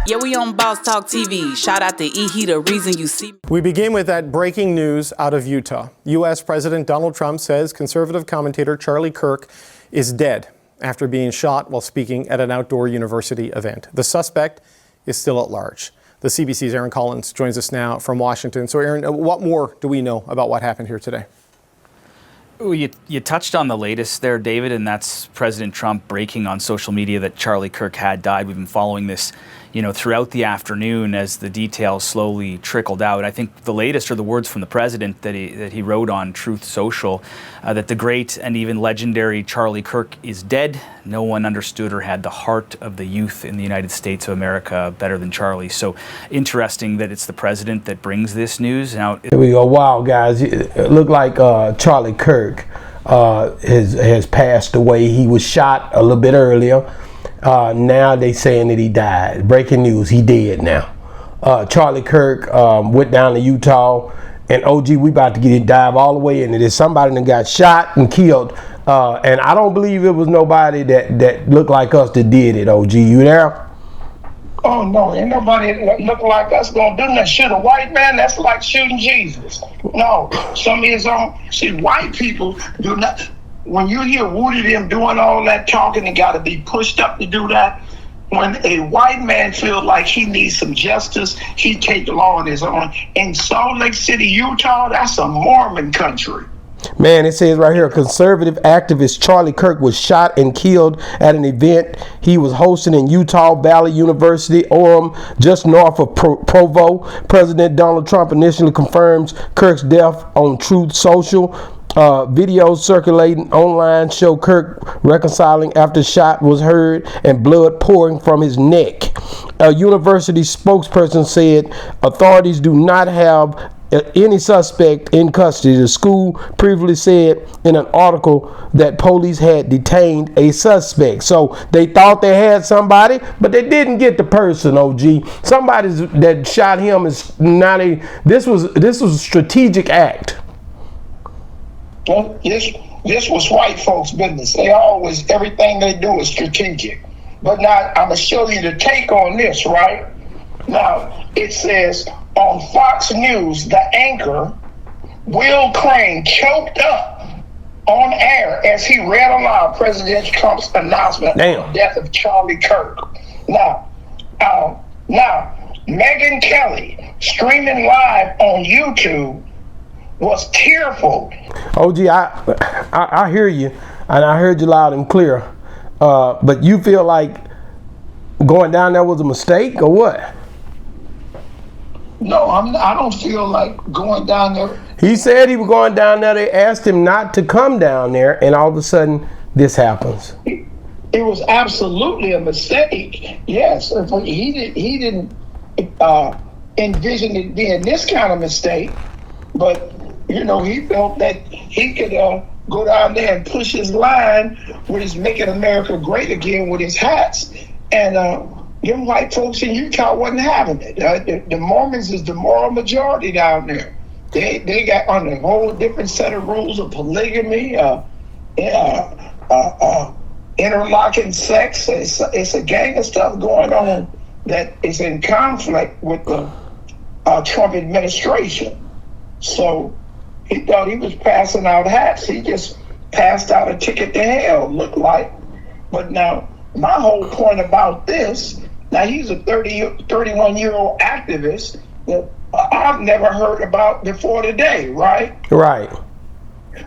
Yeah, we on Boss Talk TV. Shout out to E. He the reason you see me. We begin with that breaking news out of Utah. U.S. President Donald Trump says conservative commentator Charlie Kirk is dead after being shot while speaking at an outdoor university event. The suspect is still at large. The CBC's Aaron Collins joins us now from Washington. So, Aaron, what more do we know about what happened here today? Well, you touched on the latest there, David, and that's President Trump breaking on social media that Charlie Kirk had died. We've been following this, throughout the afternoon as the details slowly trickled out. I think the latest are the words from the president that he wrote on Truth Social, that the great and even legendary Charlie Kirk is dead. No one understood or had the heart of the youth in the United States of America better than Charlie. So interesting that it's the president that brings this news. Now, here we go. Wow, guys, it looked like Charlie Kirk has passed away. He was shot a little bit earlier. Now they saying that he died. Breaking news, he dead now. Charlie Kirk went down to Utah, and OG, we about to dive all the way into this. Somebody that got shot and killed, and I don't believe it was nobody that looked like us that did it. OG, you there? Oh no, ain't nobody look like us gonna do that. Shoot a white man, that's like shooting Jesus. No, some of his own. See, white people do not. When you hear Woody them doing all that talking and got to be pushed up to do that, when a white man feels like he needs some justice, he take the law in his own. In Salt Lake City, Utah, that's a Mormon country. Man, it says right here, conservative activist Charlie Kirk was shot and killed at an event he was hosting in Utah Valley University, Orem, just north of Provo. President Donald Trump initially confirms Kirk's death on Truth Social. Videos circulating online show Kirk reconciling after shot was heard and blood pouring from his neck. A university spokesperson said authorities do not have any suspect in custody. The school previously said in an article that police had detained a suspect. So they thought they had somebody, but they didn't get the person, OG. Somebody that shot him is not a... This was a strategic act. Well, this was white folks' business. They always, everything they do is strategic. But now, I'm going to show you the take on this, right? Now, it says, on Fox News, the anchor, Will Crane, choked up on air as he read aloud President Trump's announcement of the death of Charlie Kirk. Now, Megyn Kelly, streaming live on YouTube, was tearful. OG, I hear you, and I heard you loud and clear. But you feel like going down there was a mistake, or what? No, I don't feel like going down there. He said he was going down there. They asked him not to come down there, and all of a sudden, this happens. It was absolutely a mistake. Yes, he didn't envision it being this kind of mistake, but he felt that he could go down there and push his line with his "Making America Great Again" with his hats, and them white folks in Utah wasn't having it. The Mormons is the moral majority down there. They got on a whole different set of rules of polygamy, interlocking sex. It's a gang of stuff going on that is in conflict with the Trump administration. So he thought he was passing out hats. He just passed out a ticket to hell, looked like. But now, my whole point about this, now he's a 31-year-old activist that I've never heard about before today, right? Right.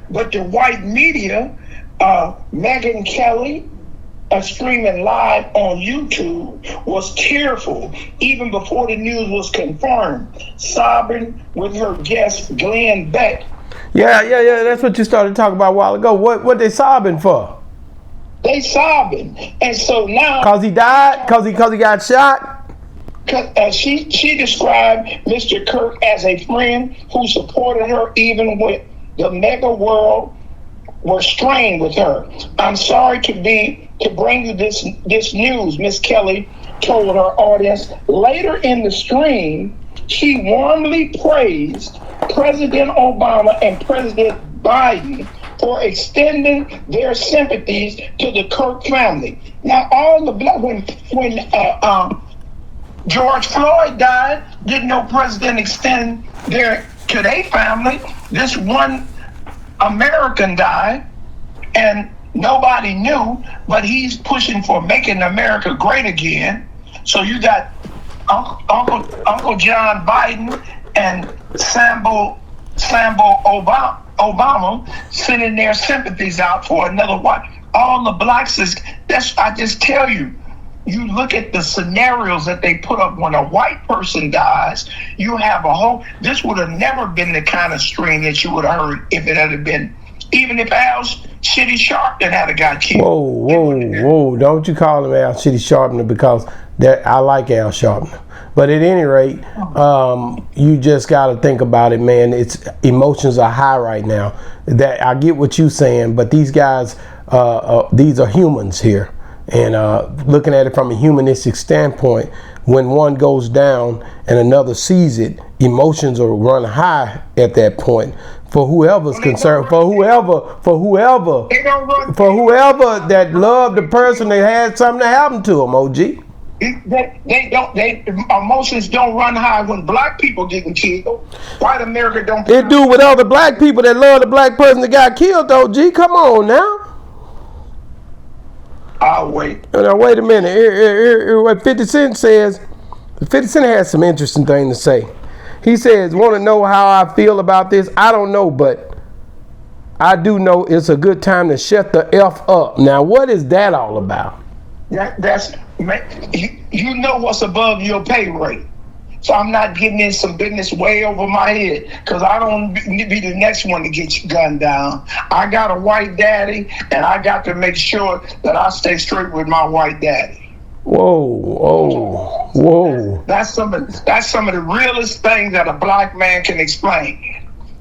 But the white media, Megyn Kelly, streaming live on YouTube, was tearful even before the news was confirmed, sobbing with her guest Glenn Beck. Yeah. That's what you started talking about a while ago. What they sobbing for? They sobbing, and so now cause he died, cause he got shot. She described Mr. Kirk as a friend who supported her even when the mega world were strained with her. I'm sorry to bring you this news, Miss Kelly told her audience. Later in the stream, she warmly praised President Obama and President Biden for extending their sympathies to the Kirk family. Now, all the when George Floyd died. Didn't no president extend their to their family. This one American died, and nobody knew. But he's pushing for making America great again. So you got Uncle John Biden and Sambo Obama sending their sympathies out for another one. All the blacks I just tell you, you look at the scenarios that they put up when a white person dies, you have this would have never been the kind of stream that you would have heard if it had been, even if Sh0t had got killed. Whoa, don't you call him Sh0t because I like Al Sharpton. But at any rate, you just got to think about it, man. Emotions are high right now. That I get what you're saying, but these guys, these are humans here. And looking at it from a humanistic standpoint, when one goes down and another sees it, emotions will run high at that point. For whoever's concerned, for whoever that loved the person that had something happen to them, OG. Emotions don't run high when black people getting killed. White America don't. It do with other black people that love the black person that got killed, OG. Come on now. I'll wait. Now wait a minute. Here, what 50 Cent says. 50 Cent has some interesting thing to say. He says, "Want to know how I feel about this? I don't know, but I do know it's a good time to shut the F up." Now, what is that all about? That's you know what's above your pay rate. So I'm not getting in some business way over my head because I don't be the next one to get you gunned down. I got a white daddy, and I got to make sure that I stay straight with my white daddy. Whoa. That's some of the realest things that a black man can explain.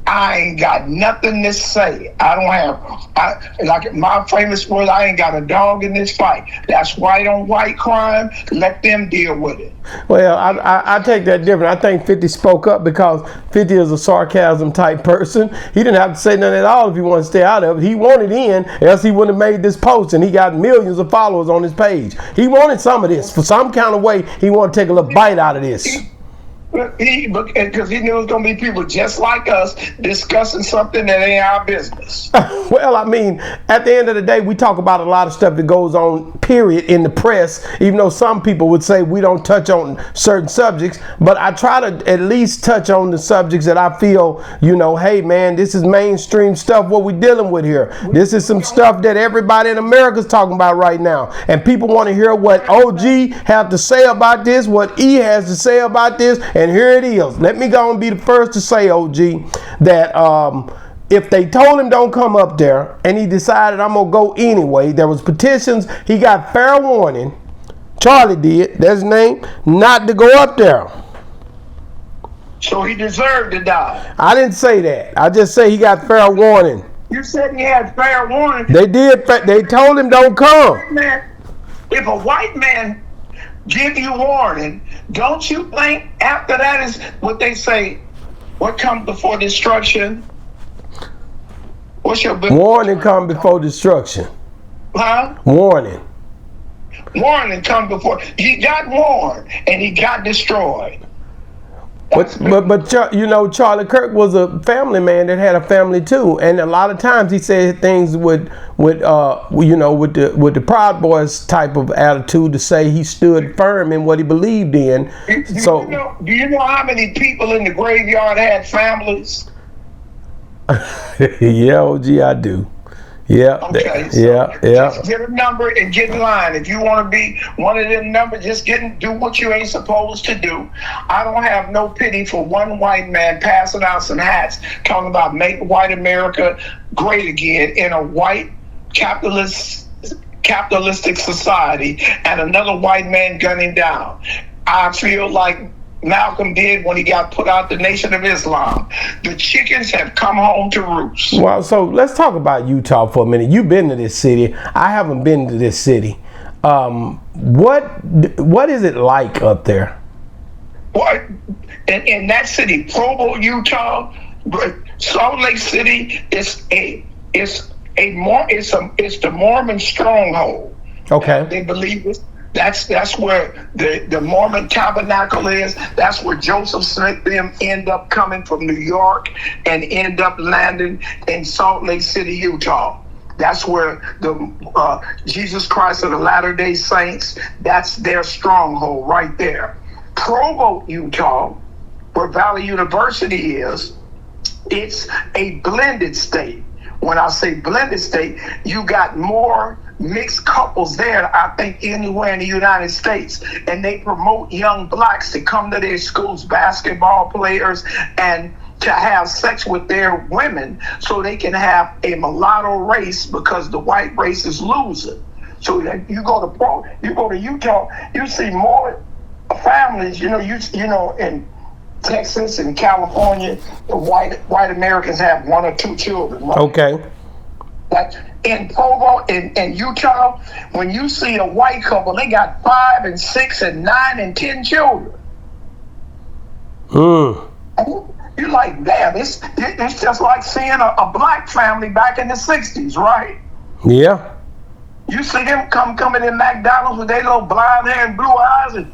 I ain't got nothing to say. Like my famous word, I ain't got a dog in this fight. That's white on white crime. Let them deal with it. Well, I take that different. I think 50 spoke up because 50 is a sarcasm type person. He didn't have to say nothing at all if he wanted to stay out of it. He wanted in, else he wouldn't have made this post, and he got millions of followers on his page. He wanted some of this. For some kind of way, he wanted to take a little bite out of this. Because he knew it was going to be people just like us discussing something that ain't our business. Well, I mean, at the end of the day, we talk about a lot of stuff that goes on, period, in the press, even though some people would say we don't touch on certain subjects. But I try to at least touch on the subjects that I feel, hey, man, this is mainstream stuff, what we're dealing with here. This is some stuff that everybody in America is talking about right now. And people want to hear what OG have to say about this, what E has to say about this. And here it is. Let me go and be the first to say, OG, that if they told him don't come up there and he decided I'm going to go anyway, there was petitions, he got fair warning, Charlie did, that's his name, not to go up there. So he deserved to die. I didn't say that. I just say he got fair warning. You said he had fair warning. They did. They told him don't come. If a white man give you warning, don't you think after that is what they say, what comes before destruction? What's your warning come before destruction? Huh? Warning come before. He got warned and he got destroyed. But Charlie Kirk was a family man that had a family too, and a lot of times he said things with the Proud Boys type of attitude to say he stood firm in what he believed in. Do you know how many people in the graveyard had families? Yeah, OG, I do. Yeah. Okay. Just get a number and get in line. If you want to be one of them numbers, just do what you ain't supposed to do. I don't have no pity for one white man passing out some hats talking about make white America great again in a white capitalistic society and another white man gunning down. I feel like Malcolm did when he got put out the Nation of Islam. The chickens have come home to roost. Well, so let's talk about Utah for a minute. You've been to this city. I haven't been to this city. What is it like up there? What in that city, Provo, Utah, Salt Lake City is the Mormon stronghold. Okay. They believe That's where the Mormon tabernacle is. That's where Joseph Smith them end up coming from New York and end up landing in Salt Lake City, Utah. That's where the Jesus Christ of the Latter-day Saints, that's their stronghold right there. Provo, Utah, where Valley University is, it's a blended state. When I say blended state, you got more mixed couples there, I think, anywhere in the United States. And they promote young blacks to come to their schools, basketball players, and to have sex with their women so they can have a mulatto race because the white race is losing. So you go to Utah, you see more families, you know, in Texas and California, the white Americans have 1 or 2 children. Right? Okay. Like in Provo, in Utah, when you see a white couple, they got 5 and 6 and 9 and 10 children. You're like, damn, it's just like seeing a black family back in the 60s, right? Yeah. You see them coming in McDonald's with their little blonde hair and blue eyes, and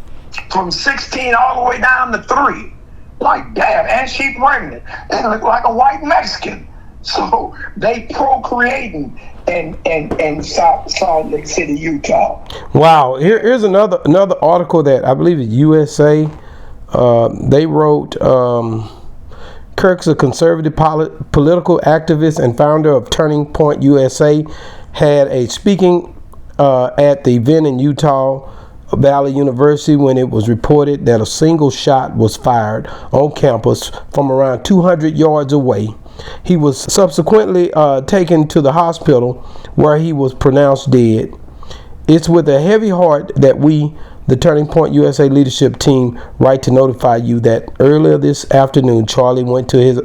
from 16 all the way down to 3. Like, damn, and she pregnant. They look like a white Mexican. So they procreating in Salt Lake City, Utah. Wow. Here's another article that I believe is USA. They wrote, Kirk's a conservative political activist and founder of Turning Point USA, had a speaking at the event in Utah Valley University when it was reported that a single shot was fired on campus from around 200 yards away. He was subsequently taken to the hospital where he was pronounced dead. It's with a heavy heart that we, the Turning Point USA leadership team, write to notify you that earlier this afternoon, Charlie went to his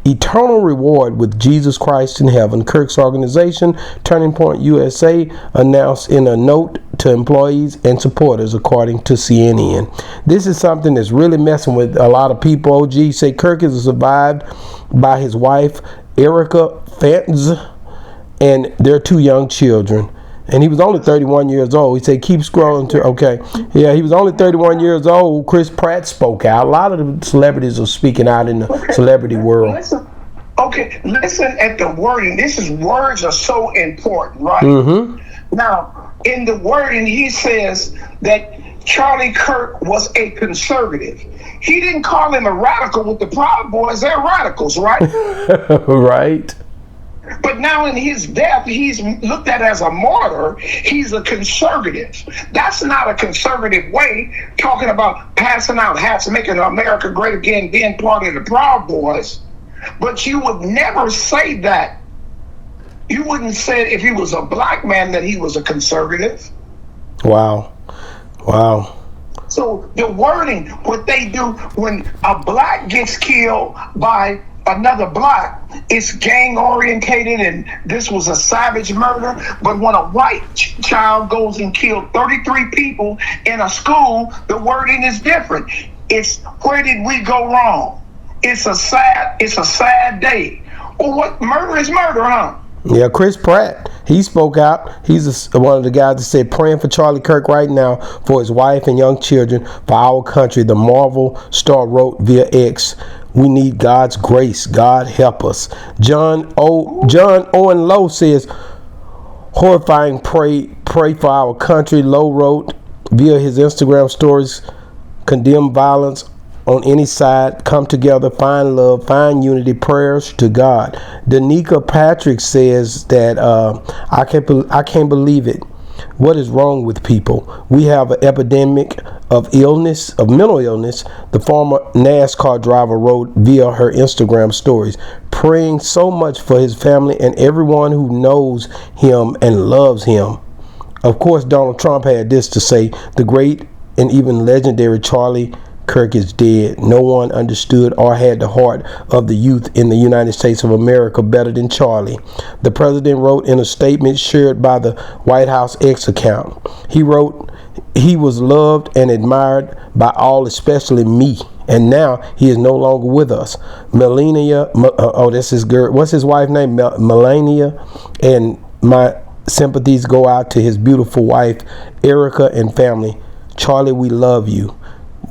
eternal reward with Jesus Christ in heaven. Kirk's organization, Turning Point USA, announced in a note to employees and supporters, according to CNN. This is something that's really messing with a lot of people. OG say Kirk is survived by his wife, Erica Fantz, and their 2 young children. And he was only 31 years old. He said, keep scrolling to, okay. Yeah, he was only 31 years old. Chris Pratt spoke out. A lot of the celebrities are speaking out in the celebrity world. Listen at the wording. Words are so important, right? Mm-hmm. Now, in the wording, he says that Charlie Kirk was a conservative. He didn't call him a radical with the Proud Boys. They're radicals, right? Right. But now in his death, he's looked at as a martyr. He's a conservative. That's not a conservative way, talking about passing out hats, making America great again, being part of the Proud Boys. But you would never say that. You wouldn't say if he was a black man that he was a conservative. Wow. So the wording, what they do when a black gets killed by another black, it's gang orientated and this was a savage murder. But when a white child goes and killed 33 people in a school, the wording is different. It's where did we go wrong? It's a sad day. Well, what murder is murder, huh? Yeah, Chris Pratt, he spoke out. He's one of the guys that said, praying for Charlie Kirk right now for his wife and young children, for our country. The Marvel star wrote via X, we need God's grace. God help us. John Owen Lowe says, horrifying, pray for our country. Lowe wrote via his Instagram stories, condemn violence on any side, come together, find love, find unity, prayers to God. Danica Patrick says that I can't believe it. What is wrong with people? We have an epidemic of mental illness. The former NASCAR driver wrote via her Instagram stories, praying so much for his family and everyone who knows him and loves him. Of course, Donald Trump had this to say, the great and even legendary Charlie Kirk is dead. No one understood or had the heart of the youth in the United States of America better than Charlie. The president wrote in a statement shared by the White House X account. He wrote, he was loved and admired by all, especially me. And now he is no longer with us. Melania, that's his girl. What's his wife's name? Melania and sympathies go out to his beautiful wife, Erica, and family. Charlie, we love you.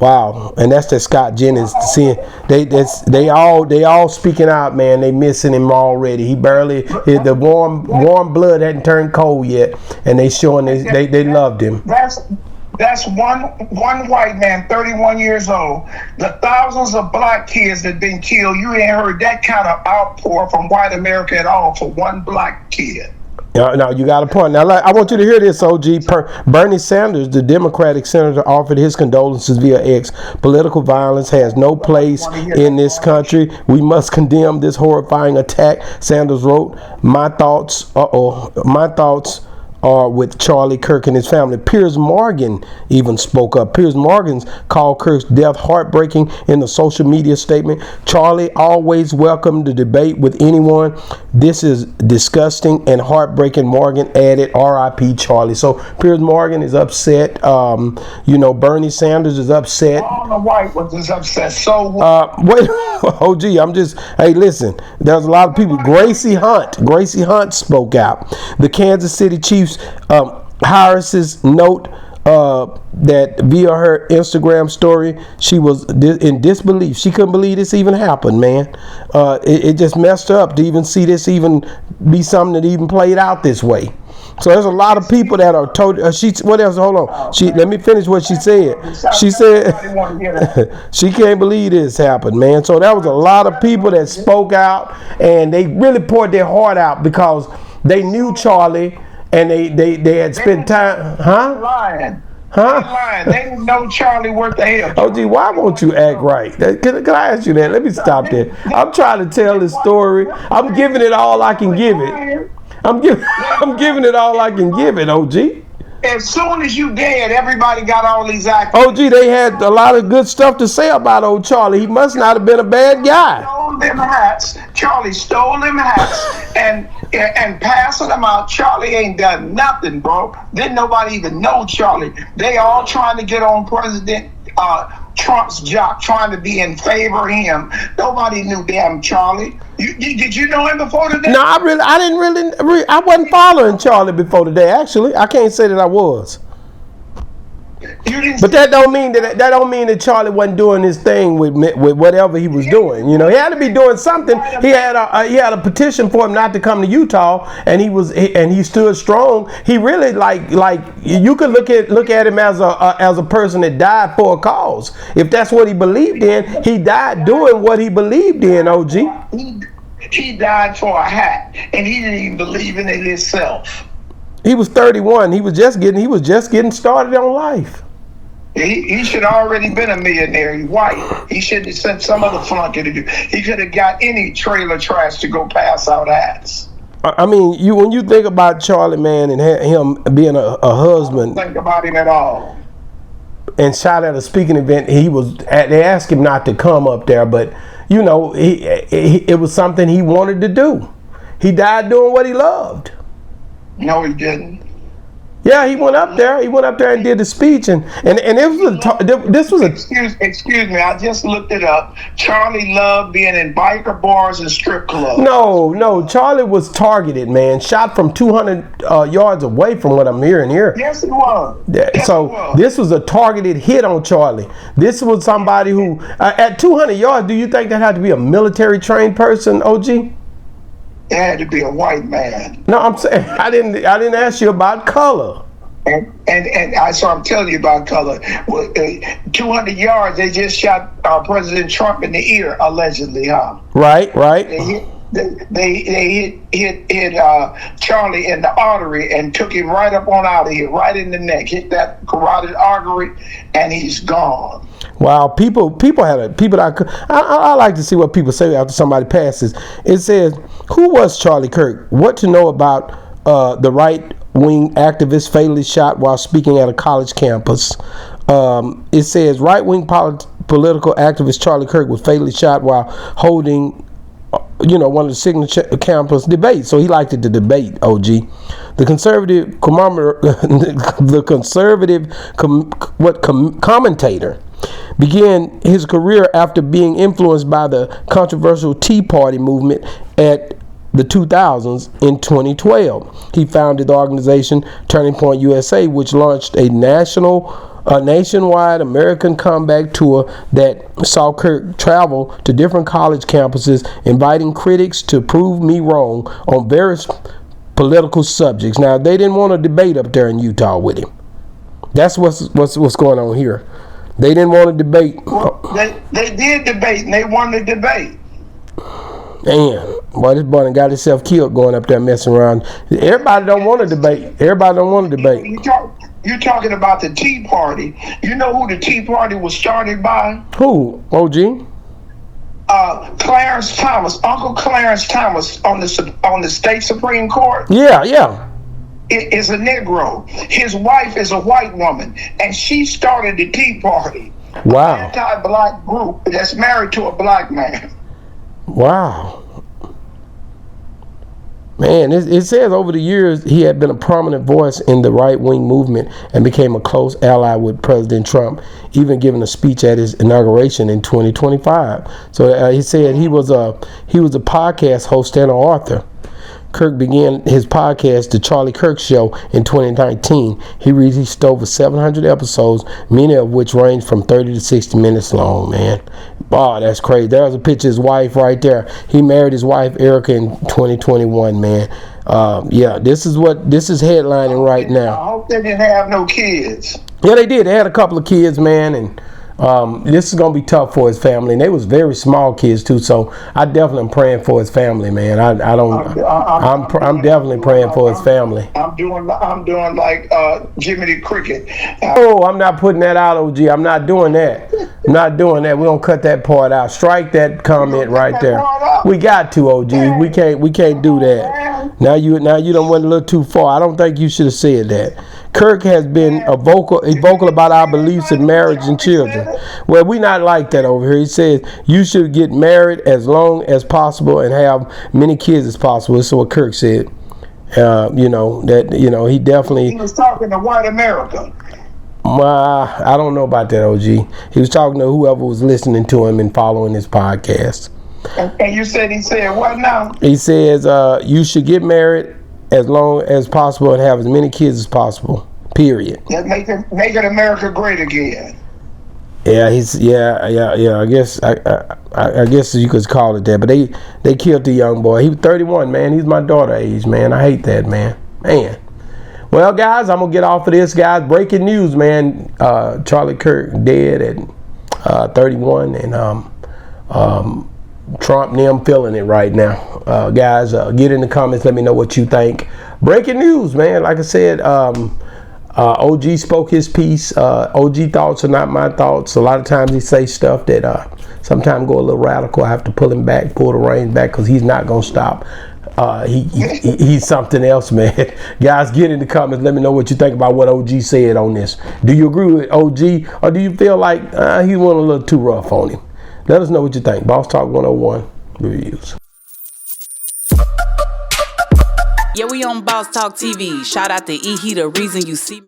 Wow, and that's that Scott Jennings. Seeing they all speaking out, man. They missing him already. He barely the warm blood hadn't turned cold yet, and they showing they loved him. That's one white man, 31 years old. The thousands of black kids that been killed, you ain't heard that kind of outpour from white America at all for one black kid. No, you got a point. Now, I want you to hear this, OG. Bernie Sanders, the Democratic senator, offered his condolences via X. Political violence has no place in this country. We must condemn this horrifying attack. Sanders wrote, my thoughts are with Charlie Kirk and his family. Piers Morgan even spoke up. Piers Morgan's called Kirk's death heartbreaking in the social media statement. Charlie always welcomed the debate with anyone. This is disgusting and heartbreaking, Morgan added. R.I.P. Charlie. So Piers Morgan is upset. Bernie Sanders is upset. All the white ones is upset. So wait, OG, hey, listen, there's a lot of people. Gracie Hunt spoke out. The Kansas City Chiefs Harris's note that via her Instagram story, she was in disbelief. She couldn't believe this even happened, man. It just messed her up to even see this even be something that even played out this way. So there's a lot of people that are told. What else? Hold on. Let me finish what she said. She said she can't believe this happened, man. So that was a lot of people that spoke out, and they really poured their heart out because they knew Charlie. And they had spent time, lying. They didn't know Charlie worth the hell. OG, why won't you act right? Can I ask you that? Let me stop there. I'm trying to tell this story. I'm giving it all I can give it. I'm giving it all I can give it, OG. As soon as you dead, everybody got all these actors. OG, they had a lot of good stuff to say about old Charlie. He must not have been a bad guy. Charlie stole them hats and passing them out. Charlie ain't done nothing, bro. Didn't nobody even know Charlie. They all trying to get on President Trump's job, trying to be in favor of him. Nobody knew damn Charlie. Did you know him before today? No, I wasn't following Charlie before today. Actually, I can't say that I was. But that don't mean that Charlie wasn't doing his thing with whatever he was doing. You know, he had to be doing something. He had a petition for him not to come to Utah, and he stood strong. He really like you could look at him as a person that died for a cause. If that's what he believed in, he died doing what he believed in. OG. He died for a hat, and he didn't even believe in it himself. He was 31. He was just getting started on life. He should have already been a millionaire. He's white. He should have sent some other flunky to do. He could have got any trailer trash to go pass out hats. I mean, when you think about Charlie, man, and him being a husband, I don't think about him at all. And shot at a speaking event, they asked him not to come up there, but you know, it was something he wanted to do. He died doing what he loved. No, he didn't. Yeah, he went up there. He went up there and did the speech, and this was a. Excuse me. I just looked it up. Charlie loved being in biker bars and strip clubs. No. Charlie was targeted, man. Shot from 200 yards away, from what I'm hearing here. Yes, he was. This was a targeted hit on Charlie. This was somebody who, at 200 yards, do you think that had to be a military trained person, OG? It had to be a white man. No, I'm saying I didn't ask you about color. And so I'm telling you about color. 200 yards, they just shot President Trump in the ear, allegedly, huh? Right. They hit Charlie in the artery and took him right up on out of here, right in the neck. Hit that carotid artery, and he's gone. Wow, I like to see what people say after somebody passes. It says, who was Charlie Kirk? What to know about the right-wing activist fatally shot while speaking at a college campus. It says right-wing political activist Charlie Kirk was fatally shot while holding one of the signature campus debates. So he liked it to debate, OG. The commentator began his career after being influenced by the controversial Tea Party movement at the 2000s in 2012. He founded the organization Turning Point USA, which launched a nationwide American comeback tour that saw Kirk travel to different college campuses, inviting critics to prove me wrong on various political subjects. Now, they didn't want to debate up there in Utah with him. That's what's going on here. They didn't want to debate. Well, they did debate, and they won the debate. Damn, boy, this boy done got himself killed going up there messing around. Everybody don't want to debate. Everybody don't want to debate. You're talking about the Tea Party. You know who the Tea Party was started by? Who? OG? Clarence Thomas, Uncle Clarence Thomas on the state Supreme Court. Yeah. Is a Negro. His wife is a white woman, and she started the Tea Party. Wow. An anti-black group that's married to a black man. Wow. Man, it says over the years he had been a prominent voice in the right-wing movement and became a close ally with President Trump, even giving a speech at his inauguration in 2025. So he said he was a podcast host and an author. Kirk began his podcast, The Charlie Kirk Show, in 2019. He released over 700 episodes, many of which range from 30 to 60 minutes long, man. Wow, that's crazy. There's a picture of his wife right there. He married his wife, Erica, in 2021, man. Yeah, this is headlining right now. I hope they didn't have no kids. Yeah, they did. They had a couple of kids, man, and this is gonna be tough for his family, and they was very small kids too. So I definitely am praying for his family, man. I'm definitely praying for his family. I'm doing like Jimmy the Cricket. Oh, I'm not putting that out, OG. I'm not doing that. I'm not doing that. We're gonna cut that part out. Strike that comment right there. We got to, OG. We can't do that. Now you done went a little too far. I don't think you should have said that. Kirk has been vocal about our beliefs in marriage and children. Well, we not like that over here. He says you should get married as long as possible and have many kids as possible. This is what Kirk said. He definitely. He was talking to white America. I don't know about that, OG. He was talking to whoever was listening to him and following his podcast. And you said he said what now? He says you should get married as long as possible and have as many kids as possible. Period. That make it America great again. Yeah, I guess you could call it that. But they killed the young boy. He was 31, man. He's my daughter age, man. I hate that, man. Well, guys, I'm gonna get off of this, guys. Breaking news, man. Charlie Kirk dead at 31, and Trump and them feeling it right now. Guys, get in the comments. Let me know what you think. Breaking news, man. Like I said, OG spoke his piece. OG thoughts are not my thoughts. A lot of times he say stuff that sometimes go a little radical. I have to pull him back, pull the reins back, because he's not gonna stop. He's something else, man. Guys, get in the comments. Let me know what you think about what OG said on this. Do you agree with OG, or do you feel like he went a little too rough on him? Let us know what you think. Boss Talk 101 Reviews. Yeah, we on Boss Talk TV. Shout out to E. He the reason you see me.